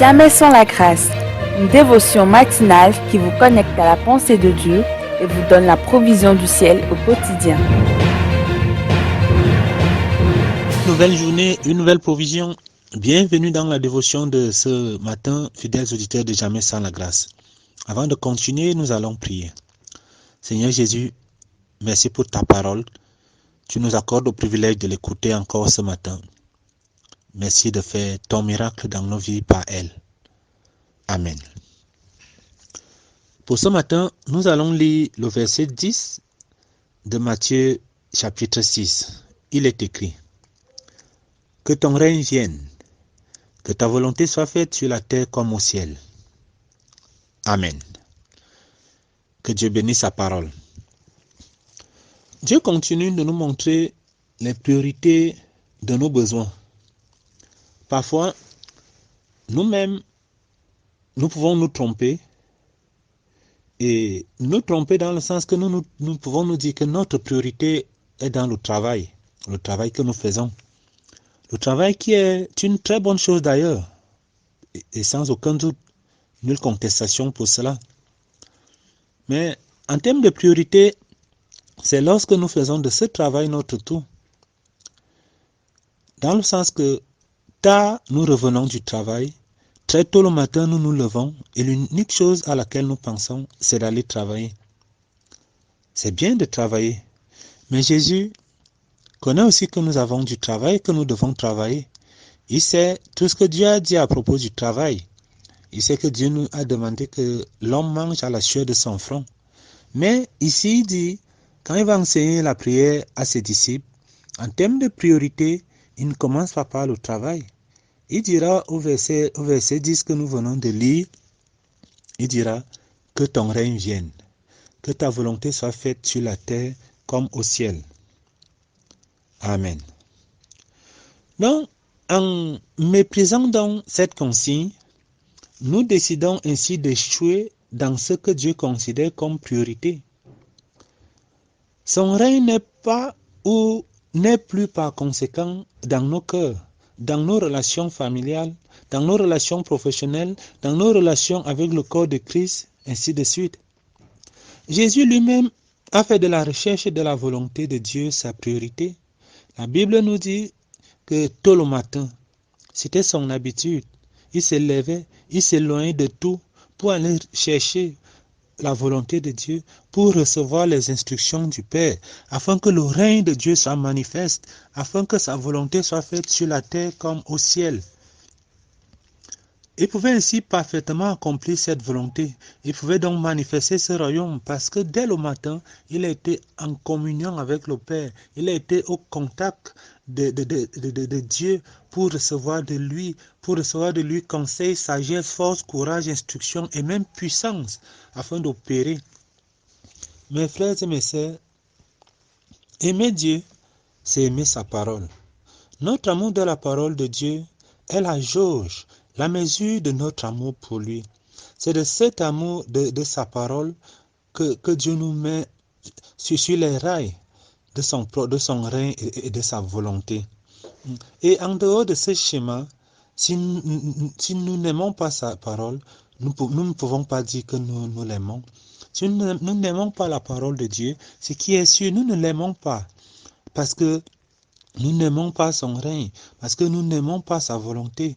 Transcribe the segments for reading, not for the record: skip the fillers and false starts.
Jamais sans la grâce, une dévotion matinale qui vous connecte à la pensée de Dieu et vous donne la provision du ciel au quotidien. Une nouvelle journée, une nouvelle provision. Bienvenue dans la dévotion de ce matin, fidèles auditeurs de Jamais sans la grâce. Avant de continuer, nous allons prier. Seigneur Jésus, merci pour ta parole. Tu nous accordes le privilège de l'écouter encore ce matin. Merci de faire ton miracle dans nos vies par elle. Amen. Pour ce matin, nous allons lire le verset 10 de Matthieu chapitre 6. Il est écrit: Que ton règne vienne, que ta volonté soit faite sur la terre comme au ciel. Amen. Que Dieu bénisse sa parole. Dieu continue de nous montrer les priorités de nos besoins. Parfois, nous-mêmes, nous pouvons nous tromper. Et nous tromper dans le sens que nous pouvons nous dire que notre priorité est dans le travail que nous faisons. Le travail qui est une très bonne chose d'ailleurs, et sans aucun doute, nulle contestation pour cela. Mais en termes de priorité, c'est lorsque nous faisons de ce travail notre tout. Dans le sens que, tard, nous revenons du travail, très tôt le matin, nous nous levons, et l'unique chose à laquelle nous pensons, c'est d'aller travailler. C'est bien de travailler, mais Jésus connaît aussi que nous avons du travail, que nous devons travailler. Il sait tout ce que Dieu a dit à propos du travail. Il sait que Dieu nous a demandé que l'homme mange à la sueur de son front. Mais ici, il dit, quand il va enseigner la prière à ses disciples, en termes de priorité, il ne commence pas par le travail. Il dira au verset 10 que nous venons de lire, il dira que ton règne vienne, que ta volonté soit faite sur la terre comme au ciel. Amen. Donc, en méprisant donc cette consigne, nous décidons ainsi d'échouer dans ce que Dieu considère comme priorité. Son règne n'est pas ou n'est plus par conséquent dans nos cœurs, dans nos relations familiales, dans nos relations professionnelles, dans nos relations avec le corps de Christ, ainsi de suite. Jésus lui-même a fait de la recherche de la volonté de Dieu sa priorité. La Bible nous dit que tôt le matin, c'était son habitude. Il se levait, il s'éloignait de tout pour aller chercher la volonté de Dieu, pour recevoir les instructions du Père, afin que le règne de Dieu soit manifeste, afin que sa volonté soit faite sur la terre comme au ciel. Il pouvait ainsi parfaitement accomplir cette volonté. Il pouvait donc manifester ce royaume parce que dès le matin, il a été en communion avec le Père. Il a été au contact de Dieu pour recevoir de lui conseil, sagesse, force, courage, instruction et même puissance afin d'opérer. Mes frères et mes sœurs, aimer Dieu, c'est aimer sa parole. Notre amour de la parole de Dieu est la jauge, la mesure de notre amour pour lui. C'est de cet amour de sa parole que Dieu nous met sur les rails de son règne et de sa volonté. Et en dehors de ce schéma, si nous n'aimons pas sa parole, nous ne pouvons pas dire que nous l'aimons. Si nous n'aimons pas la parole de Dieu, ce qui est sûr, nous ne l'aimons pas. Parce que nous n'aimons pas son règne, parce que nous n'aimons pas sa volonté.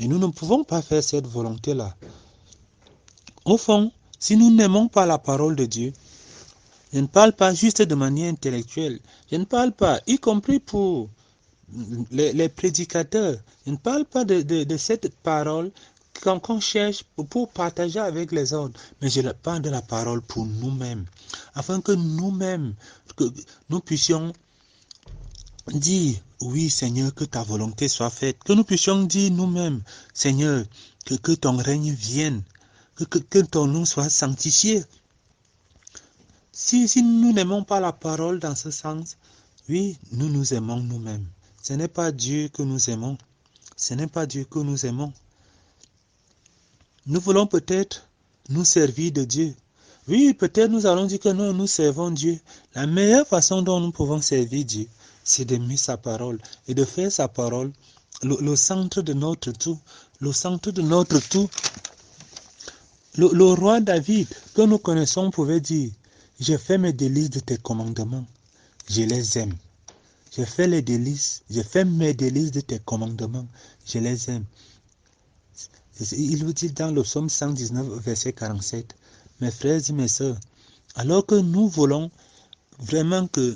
Et nous ne pouvons pas faire cette volonté-là. Au fond, si nous n'aimons pas la parole de Dieu, je ne parle pas juste de manière intellectuelle, je ne parle pas, y compris pour les prédicateurs, je ne parle pas de cette parole qu'on cherche pour partager avec les autres, mais je parle de la parole pour nous-mêmes, afin que nous-mêmes, que nous puissions dire, oui Seigneur, que ta volonté soit faite, que nous puissions dire nous-mêmes, Seigneur, que ton règne vienne, que ton nom soit sanctifié. Si nous n'aimons pas la parole dans ce sens, oui, nous nous aimons nous-mêmes. Ce n'est pas Dieu que nous aimons. Ce n'est pas Dieu que nous aimons. Nous voulons peut-être nous servir de Dieu. Oui, peut-être nous allons dire que non, nous servons Dieu. La meilleure façon dont nous pouvons servir Dieu, c'est d'aimer sa parole et de faire sa parole le centre de notre tout, le centre de notre tout. Le roi David, que nous connaissons, pouvait dire, j'ai fait mes délices de tes commandements, je les aime. J'ai fait mes délices de tes commandements, je les aime. Il vous dit dans le psaume 119, verset 47, mes frères et mes sœurs, alors que nous voulons vraiment que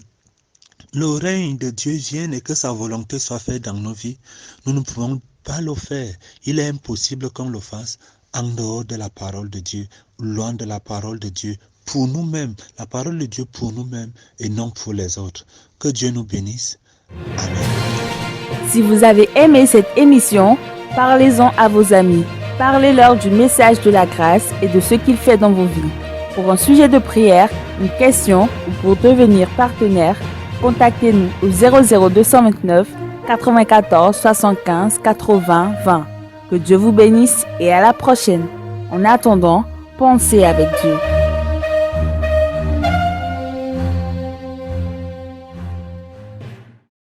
le règne de Dieu vienne et que sa volonté soit faite dans nos vies, nous ne pouvons pas le faire. Il est impossible qu'on le fasse en dehors de la parole de Dieu, loin de la parole de Dieu, pour nous-mêmes, la parole de Dieu pour nous-mêmes et non pour les autres. Que Dieu nous bénisse. Amen. Si vous avez aimé cette émission, parlez-en à vos amis. Parlez-leur du message de la grâce et de ce qu'il fait dans vos vies. Pour un sujet de prière, une question ou pour devenir partenaire, contactez-nous au 00229 94 75 80 20. Que Dieu vous bénisse et à la prochaine. En attendant, pensez avec Dieu.